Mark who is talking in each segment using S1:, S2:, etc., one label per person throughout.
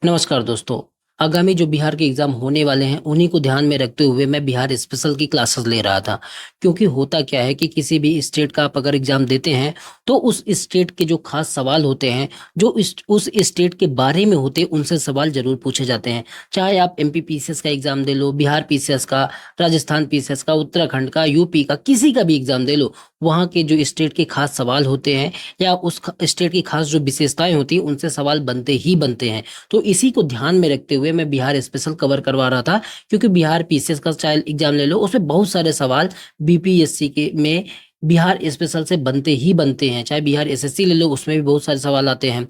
S1: नमस्कार दोस्तों। आगामी जो बिहार के एग्जाम होने वाले हैं उन्हीं को ध्यान में रखते हुए मैं बिहार स्पेशल की क्लासेस ले रहा था। क्योंकि होता क्या है कि किसी भी स्टेट का आप अगर एग्जाम देते हैं तो उस स्टेट के जो खास सवाल होते हैं, जो उस स्टेट के बारे में होते हैं, उनसे सवाल जरूर पूछे जाते हैं। चाहे आप एमपी पीसीएस का एग्जाम दे लो, बिहार पीसीएस का, राजस्थान पीसीएस का, उत्तराखंड का, यूपी का, किसी का भी एग्जाम दे लो, वहाँ के जो स्टेट के खास सवाल होते हैं या उस स्टेट की खास जो विशेषताएं होती हैं उनसे सवाल बनते ही बनते हैं। तो इसी को ध्यान में रखते हुए मैं बिहार स्पेशल कवर करवा रहा था। क्योंकि बिहार पीसीएस का चाहे एग्जाम ले लो, उसमें बहुत सारे सवाल बीपीएससी के में बिहार स्पेशल से बनते ही बनते हैं। चाहे बिहार एसएससी ले लो, उसमें भी बहुत सारे सवाल आते हैं।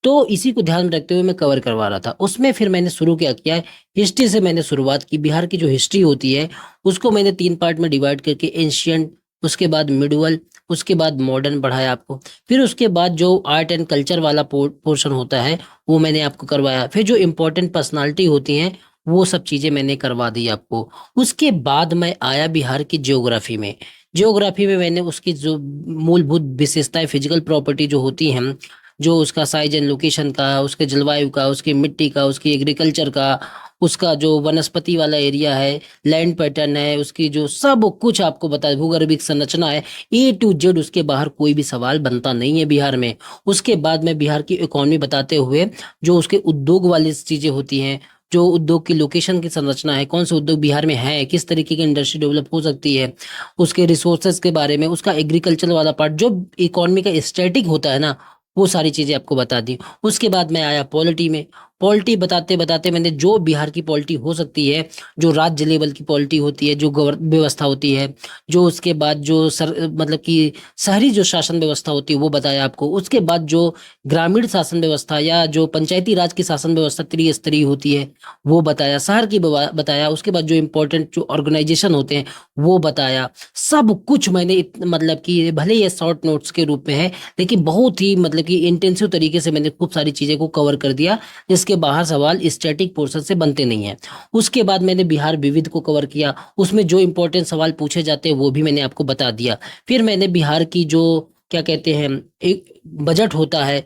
S1: तो इसी को ध्यान में रखते हुए मैं कवर करवा रहा था। उसमें फिर मैंने शुरू किया है, हिस्ट्री से मैंने शुरुआत की। बिहार की जो हिस्ट्री होती है उसको मैंने 3 पार्ट में डिवाइड करके एंशियंट, उसके बाद मिडवल, उसके बाद मॉडर्न पढ़ाया आपको। फिर उसके बाद जो आर्ट एंड कल्चर वाला पोर्शन होता है वो मैंने आपको करवाया। फिर जो इम्पोर्टेंट पर्सनालिटी होती हैं वो सब चीजें मैंने करवा दी आपको। उसके बाद मैं आया बिहार की ज्योग्राफी में। ज्योग्राफी में मैंने उसकी जो मूलभूत विशेषताएं, फिजिकल प्रॉपर्टी जो होती हैं, जो उसका साइज एंड लोकेशन का, उसके जलवायु का, उसकी मिट्टी का, उसकी एग्रीकल्चर का, उसका जो वनस्पति वाला एरिया है, लैंड पैटर्न है, उसकी जो सब कुछ आपको बता, भूगर्भिक संरचना है, A to Z, उसके बाहर कोई भी सवाल बनता नहीं है बिहार में। उसके बाद में बिहार की इकोनॉमी बताते हुए जो उसके उद्योग वाली चीजें होती हैं, जो उद्योग की लोकेशन की संरचना है, कौन से उद्योग बिहार में है, किस तरीके की इंडस्ट्री डेवलप हो सकती है, उसके रिसोर्सेज के बारे में, उसका एग्रीकल्चर वाला पार्ट जो इकोनॉमी का स्टैटिक होता है ना, वो सारी चीजें आपको बता दी। उसके बाद मैं आया पॉलिटी में। पॉलिटी बताते बताते मैंने जो बिहार की पॉलिटी हो सकती है, जो राज्य लेवल की पॉलिटी होती है, जो व्यवस्था होती है, जो उसके बाद जो मतलब कि शहरी जो शासन व्यवस्था होती है वो बताया आपको। उसके बाद जो ग्रामीण शासन व्यवस्था या जो पंचायती राज की शासन व्यवस्था त्रिस्तरीय होती है वो बताया। शहर की बताया। उसके बाद जो इम्पोर्टेंट जो ऑर्गेनाइजेशन होते हैं वो बताया। सब कुछ मैंने मतलब कि भले ये शॉर्ट नोट्स के रूप में है, लेकिन बहुत ही मतलब कि इंटेंसिव तरीके से मैंने खूब सारी चीजें को कवर कर दिया, जिसके बाहर सवाल स्टैटिक पोर्शन से बनते नहीं हैं। उसके बाद मैंने बिहार विविध को कवर किया। उसमें जो इंपॉर्टेंट सवाल पूछे जाते हैं वो भी मैंने आपको बता दिया। फिर मैंने बिहार की जो क्या कहते हैं, एक बजट होता है,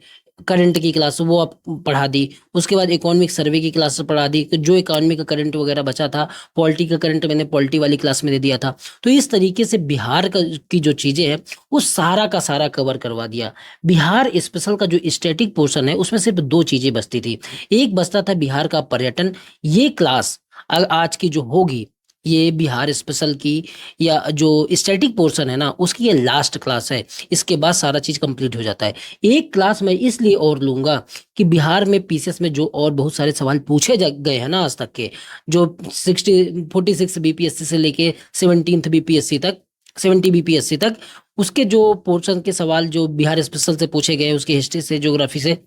S1: करंट की क्लास वो आप पढ़ा दी। उसके बाद इकोनॉमिक सर्वे की क्लास पढ़ा दी, कि जो इकोनॉमी का करंट वगैरह बचा था, पॉलिटी का करंट मैंने पॉलिटी वाली क्लास में दे दिया था। तो इस तरीके से बिहार का की जो चीजें हैं वो सारा का सारा कवर करवा दिया। बिहार स्पेशल का जो स्टैटिक पोर्शन है उसमें सिर्फ 2 चीजें बचती थी। एक बचता था बिहार का पर्यटन। ये क्लास आज की जो होगी, ये बिहार स्पेशल की या जो स्टैटिक पोर्शन है ना उसकी ये लास्ट क्लास है। इसके बाद सारा चीज कंप्लीट हो जाता है। एक क्लास मैं इसलिए और लूंगा कि बिहार में पीसीएस में जो और बहुत सारे सवाल पूछे गए हैं ना आज तक के, जो 46 बीपीएससी से लेके 17th बीपीएससी तक, 70 बीपीएससी तक, उसके जो पोर्शन के सवाल जो बिहार स्पेशल से पूछे गए, उसकी हिस्ट्री से, ज्योग्राफी से,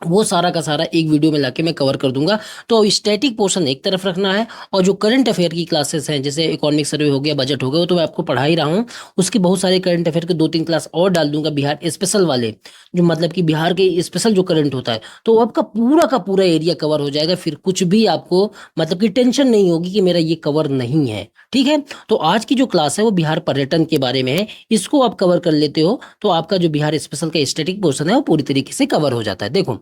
S1: वो सारा का सारा एक वीडियो में लाके मैं कवर कर दूंगा। तो स्टैटिक पोर्शन एक तरफ रखना है, और जो करंट अफेयर की क्लासेस हैं जैसे इकोनॉमिक सर्वे हो गया, बजट हो गया, वो तो मैं आपको पढ़ा ही रहा हूँ। उसकी बहुत सारे करंट अफेयर के 2-3 क्लास और डाल दूंगा बिहार स्पेशल वाले, जो मतलब कि बिहार के स्पेशल जो करंट होता है, तो आपका पूरा का पूरा एरिया कवर हो जाएगा। फिर कुछ भी आपको मतलब कि टेंशन नहीं होगी कि मेरा ये कवर नहीं है। ठीक है। तो आज की जो क्लास है वो बिहार पर्यटन के बारे में है। इसको आप कवर कर लेते हो तो आपका जो बिहार स्पेशल का स्टैटिक पोर्शन है वो पूरी तरीके से कवर हो जाता है। देखो,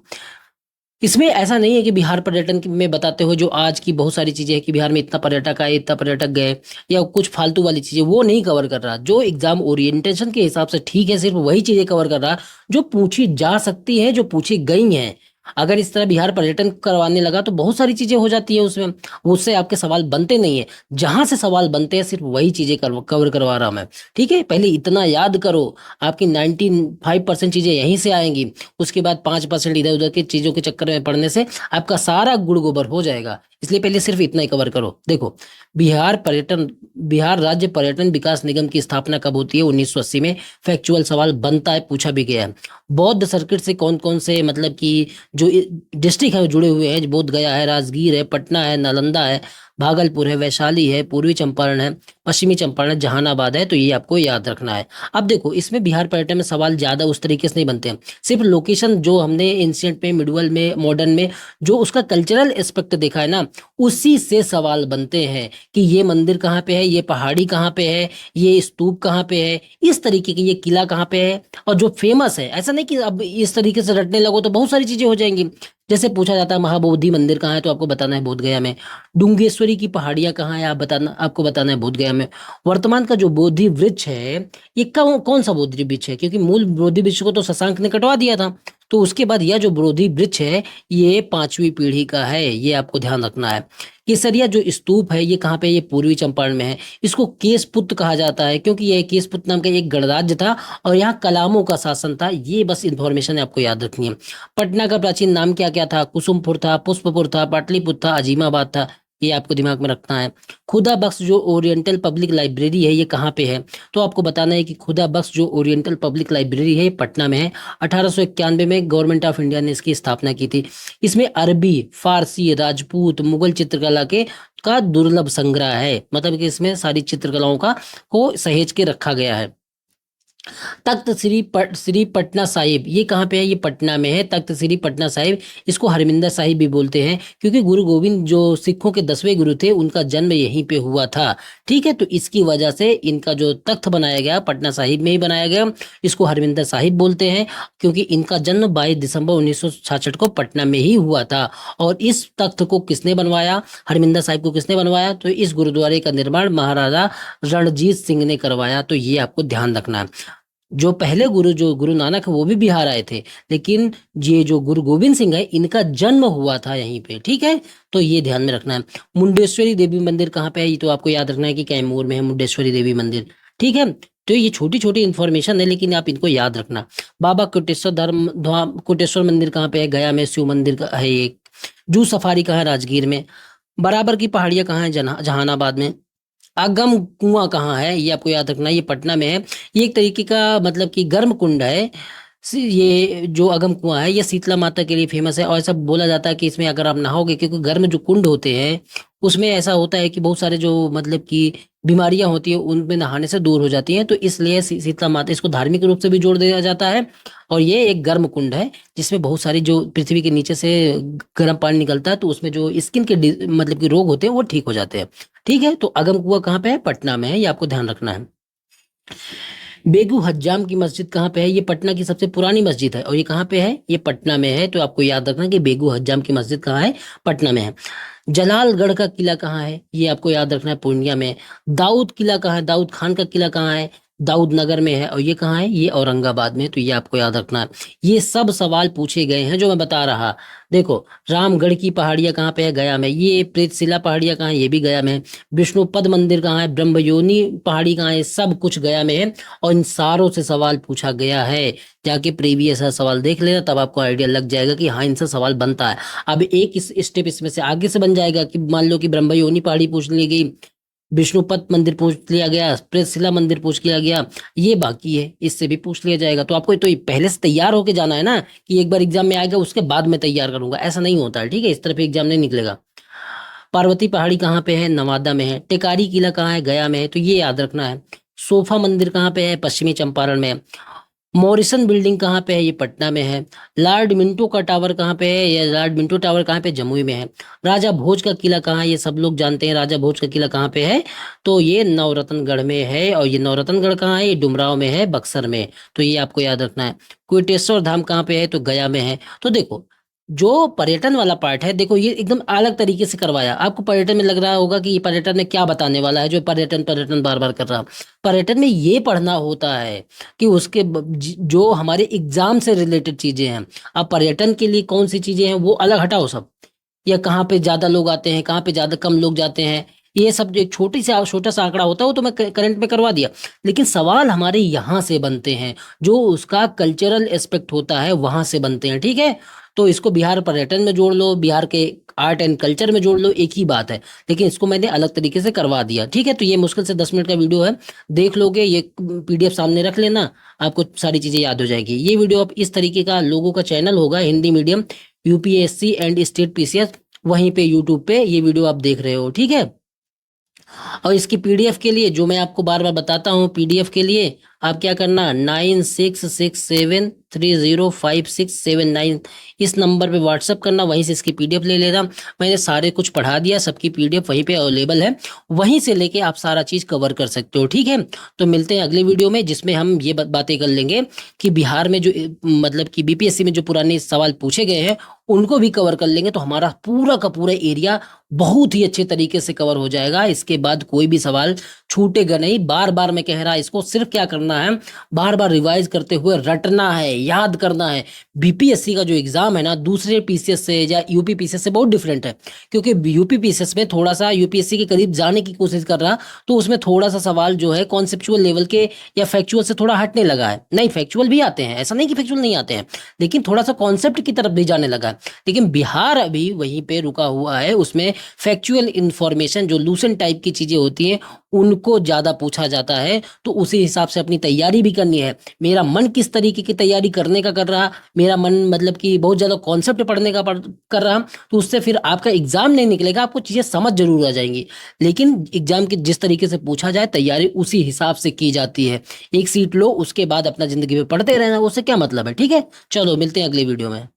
S1: इसमें ऐसा नहीं है कि बिहार पर्यटन में बताते हो जो आज की बहुत सारी चीजें हैं कि बिहार में इतना पर्यटक आए, इतना पर्यटक गए, या कुछ फालतू वाली चीजें, वो नहीं कवर कर रहा। जो एग्जाम ओरिएंटेशन के हिसाब से ठीक है, सिर्फ वही चीजें कवर कर रहा जो पूछी जा सकती है, जो पूछी गई हैं। अगर इस तरह बिहार पर्यटन करवाने लगा तो बहुत सारी चीजें हो जाती है उसमें, उससे आपके सवाल बनते नहीं है। जहां से सवाल बनते हैं सिर्फ वही चीजें कवर करवा रहा हूं मैं। ठीक है, पहले इतना याद करो, आपकी 95% चीजें यहीं से आएंगी। उसके बाद 5% इधर उधर की चीजों के चक्कर में पड़ने से आपका सारा गुड़ गोबर हो जाएगा। इसलिए पहले सिर्फ इतना ही कवर करो। देखो, बिहार पर्यटन, बिहार राज्य पर्यटन विकास निगम की स्थापना कब होती है? 1980 में। फैक्चुअल सवाल बनता है, पूछा भी गया है। बौद्ध सर्किट से कौन कौन से मतलब कि जो डिस्ट्रिक्ट है वो जुड़े हुए हैं? बोध गया है, राजगीर है, पटना है, नालंदा है, भागलपुर है, वैशाली है, पूर्वी चंपारण है, पश्चिमी चंपारण है, जहानाबाद है। तो ये आपको याद रखना है। अब देखो, इसमें बिहार पर्यटन में सवाल ज्यादा उस तरीके से नहीं बनते हैं। सिर्फ लोकेशन जो हमने एंशिएंट में, मिडवल में, मॉडर्न में जो उसका कल्चरल एस्पेक्ट देखा है ना, उसी से सवाल बनते हैं कि ये मंदिर कहाँ पे है, ये पहाड़ी कहाँ पे है, ये स्तूप कहाँ पे है, इस तरीके की, ये किला कहाँ पे है, और जो फेमस है। ऐसा नहीं कि अब इस तरीके से रटने लगो तो बहुत सारी चीजें हो जाएंगी। जैसे पूछा जाता है महाबोधि मंदिर कहाँ है, तो आपको बताना है बोध गया में। डुंगेश्वरी की पहाड़ियां कहाँ है, आपको बताना है बोध गया में। वर्तमान का जो बोधि वृक्ष है, ये कौन सा बोधि वृक्ष है, क्योंकि मूल बोधि वृक्ष को तो शशांक ने कटवा दिया था। तो उसके बाद यह जो बोधि वृक्ष है, ये 5वीं पीढ़ी का है, ये आपको ध्यान रखना है। केसरिया जो स्तूप है, ये कहाँ पे है, ये पूर्वी चंपारण में है। इसको केशपुत्र कहा जाता है, क्योंकि यह केशपुत्र नाम का एक गणराज्य था और यहाँ कलामों का शासन था। ये बस इंफॉर्मेशन आपको याद रखनी है। पटना का प्राचीन नाम क्या क्या था, कुसुमपुर था, पुष्पपुर था, पाटलिपुत्र था, अजीमाबाद था। ये आपको दिमाग में रखना है। खुदा बख्श जो ओरिएंटल पब्लिक लाइब्रेरी है, ये कहाँ पे है, तो आपको बताना है कि खुदा बख्श जो ओरिएंटल पब्लिक लाइब्रेरी है, ये पटना में है। 1891 में गवर्नमेंट ऑफ इंडिया ने इसकी स्थापना की थी। इसमें अरबी, फारसी, राजपूत, मुगल चित्रकला के का दुर्लभ संग्रह है, मतलब कि इसमें सारी चित्रकलाओं का को सहेज के रखा गया है। तख्त श्री पटना साहिब, ये कहाँ पे है, ये पटना में है। तख्त श्री पटना साहिब, इसको हरमिंदर साहिब भी बोलते हैं, क्योंकि गुरु गोविंद जो सिखों के 10वें गुरु थे, उनका जन्म यहीं पे हुआ था। ठीक है, तो इसकी वजह से इनका जो तख्त बनाया गया पटना साहिब में ही बनाया गया, इसको हरमिंदर साहिब बोलते हैं, क्योंकि इनका जन्म 22 दिसंबर 1966 को पटना में ही हुआ था। और इस तख्त को किसने बनवाया, हरमिंदर साहिब को किसने बनवाया, तो इस गुरुद्वारे का निर्माण महाराजा रणजीत सिंह ने करवाया। तो ये आपको ध्यान रखना है। जो पहले गुरु जो गुरु नानक है, वो भी बिहार आए थे, लेकिन ये जो गुरु गोविंद सिंह है, इनका जन्म हुआ था यहीं पे। ठीक है, तो ये ध्यान में रखना है। मुंडेश्वरी देवी मंदिर कहाँ पे है, ये तो आपको याद रखना है कि कैमूर में है मुंडेश्वरी देवी मंदिर। ठीक है, तो ये छोटी छोटी इन्फॉर्मेशन है, लेकिन आप इनको याद रखना। बाबा कोटेश्वर मंदिर कहाँ पे है, गया में। शिव मंदिर का है एक। जू सफारी कहाँ है, राजगीर में। बराबर की पहाड़ियां कहाँ है, जहानाबाद में। अगम कुआं कहाँ है, ये आपको याद रखना है, ये पटना में है। ये एक तरीके का मतलब कि गर्म कुंड है। ये जो अगम कुआं है, ये शीतला माता के लिए फेमस है, और ऐसा बोला जाता है कि इसमें अगर आप नहाओगे, क्योंकि गर्म जो कुंड होते हैं, उसमें ऐसा होता है कि बहुत सारे जो मतलब कि बीमारियां होती है, उनमें नहाने से दूर हो जाती हैं। तो इसलिए शीतला माता, इसको धार्मिक रूप से भी जोड़ दिया जाता है। और ये एक गर्म कुंड है, जिसमें बहुत सारी जो पृथ्वी के नीचे से गर्म पानी निकलता है, तो उसमें जो स्किन के मतलब कि रोग होते हैं, वो ठीक हो जाते हैं। ठीक है, तो अगम कुआं कहाँ पे है, पटना में है, ये आपको ध्यान रखना है। बेगू हज्जाम की मस्जिद कहाँ पे है, ये पटना की सबसे पुरानी मस्जिद है, और ये कहाँ पे है, ये पटना में है। तो आपको याद रखना कि बेगू हज्जाम की मस्जिद कहाँ है, पटना में है। जलालगढ़ का किला कहाँ है, ये आपको याद रखना है, पूर्णिया में। दाऊद किला कहाँ है, दाऊद खान का किला कहाँ है, दाऊद नगर में है। और ये कहाँ है, ये औरंगाबाद में। तो ये आपको याद रखना है। ये सब सवाल पूछे गए हैं जो मैं बता रहा। देखो, रामगढ़ की पहाड़ियां कहाँ पे है, गया में। ये प्रेतशिला पहाड़ियां कहाँ है, ये भी गया में है। विष्णुपद मंदिर कहाँ है, ब्रह्मयोनी पहाड़ी कहाँ है, सब कुछ गया में है। और इन सारों से सवाल पूछा गया है। जाके प्रीवियस सवाल देख लेना, तब आपको आइडिया लग जाएगा कि हाँ, इनसे सवाल बनता है। अब एक इस स्टेप इसमें से आगे से बन जाएगा कि मान लो कि ब्रह्मयोनी पहाड़ी पूछ ली गई, विष्णुपद मंदिर पूछ लिया गया, प्रेतशिला मंदिर पूछ लिया गया, ये बाकी है, इससे भी पूछ लिया जाएगा। तो आपको तो ये पहले से तैयार होके जाना है ना, कि एक बार एग्जाम में आएगा उसके बाद मैं तैयार करूंगा, ऐसा नहीं होता है। ठीक है, इस तरफ एग्जाम नहीं निकलेगा। पार्वती पहाड़ी कहाँ पे है, नवादा में है। टेकारी किला कहाँ है, गया में है, तो ये याद रखना है। सोफा मंदिर कहाँ पे है, पश्चिमी चंपारण में है। मॉरिसन बिल्डिंग कहाँ पे है, ये पटना में है। लॉर्ड मिंटो का टावर कहाँ पे है, ये लॉर्ड मिंटो टावर कहाँ पे, जमुई में है। राजा भोज का किला कहाँ है, ये सब लोग जानते हैं, राजा भोज का किला कहाँ पे है, तो ये नवरत्नगढ़ में है। और ये नवरत्नगढ़ कहाँ है, ये डुमराव में है, बक्सर में। तो ये आपको याद रखना है। कोटेश्वर धाम कहाँ पे है, तो गया में है। तो देखो, जो पर्यटन वाला पार्ट है, देखो ये एकदम अलग तरीके से करवाया। आपको पर्यटन में लग रहा होगा कि ये पर्यटन में क्या बताने वाला है, जो पर्यटन पर्यटन बार बार कर रहा। पर्यटन में ये पढ़ना होता है कि उसके जो हमारे एग्जाम से रिलेटेड चीजें हैं। अब पर्यटन के लिए कौन सी चीजें हैं, वो अलग हटाओ सब, या कहाँ पे ज्यादा लोग आते हैं, कहाँ पे ज्यादा कम लोग जाते हैं, ये सब जो एक छोटा सा आंकड़ा होता है, वो तो मैं करंट में करवा दिया। लेकिन सवाल हमारे यहाँ से बनते हैं, जो उसका कल्चरल एस्पेक्ट होता है, वहां से बनते हैं। ठीक है, तो इसको बिहार पर्यटन में जोड़ लो, बिहार के आर्ट एंड कल्चर में जोड़ लो, एक ही बात है। लेकिन इसको मैंने अलग तरीके से करवा दिया। ठीक है, तो ये मुश्किल से 10 मिनट का वीडियो है, देख लोगे, ये पीडीएफ सामने रख लेना, आपको सारी चीजें याद हो जाएगी। ये वीडियो आप इस तरीके का लोगों का चैनल होगा, Hindi medium UPSC and state PCS, वहीं पे यूट्यूब पे ये वीडियो आप देख रहे हो। ठीक है, और इसकी पीडीएफ के लिए जो मैं आपको बार बार बताता हूँ, पीडीएफ के लिए आप क्या करना, 9667305679 इस नंबर पे व्हाट्सअप करना, वहीं से इसकी पीडीएफ ले लेना। मैंने सारे कुछ पढ़ा दिया, सबकी पीडीएफ वहीं पे अवेलेबल है, वहीं से लेके आप सारा चीज कवर कर सकते हो, ठीक है। तो मिलते हैं अगले वीडियो में, जिसमें हम ये बातें कर लेंगे कि बिहार में जो मतलब कि बीपीएससी में जो पुराने सवाल पूछे गए हैं उनको भी कवर कर लेंगे, तो हमारा पूरा का पूरा एरिया बहुत ही अच्छे तरीके से कवर हो जाएगा। इसके बाद कोई भी सवाल छूटेगा नहीं। बार बार मैं कह रहा, इसको सिर्फ क्या करना है, बार बार रिवाइज करते हुए रटना है, याद करना है। बीपीएससी का जो एग्जाम है ना, दूसरे पीसीएस से या यूपी पीसीएस से बहुत डिफरेंट है, क्योंकि यूपी पीसीएस में थोड़ा सा यूपीएससी के करीब जाने की कोशिश कर रहा, तो उसमें थोड़ा सा सवाल जो है कॉन्सेप्चुअल लेवल के या फैक्चुअल से थोड़ा हटने लगा है। नहीं, फैक्चुअल भी आते हैं, ऐसा नहीं कि फैक्चुअल नहीं आते हैं, लेकिन थोड़ा सा कॉन्सेप्ट की तरफ भी जाने लगा है। लेकिन बिहार अभी वहीं पे रुका हुआ है, उसमें फैक्चुअल इंफॉर्मेशन जो लूसेंट टाइप की चीजें होती हैं उनको ज्यादा पूछा जाता है, तो उसी हिसाब से अपनी तैयारी भी करनी है। मेरा मन किस तरीके की तैयारी करने का कर रहा, मेरा मन मतलब कि बहुत ज्यादा कॉन्सेप्ट पढ़ने का कर रहा, तो उससे फिर आपका एग्जाम नहीं निकलेगा, आपको चीजें समझ जरूर आ जाएंगी, लेकिन एग्जाम की जिस तरीके से पूछा जाए तैयारी उसी हिसाब से की जाती है। एक सीट लो, उसके बाद अपना जिंदगी में पढ़ते रहना, उससे क्या मतलब है, ठीक है। चलो मिलते हैं अगले वीडियो में।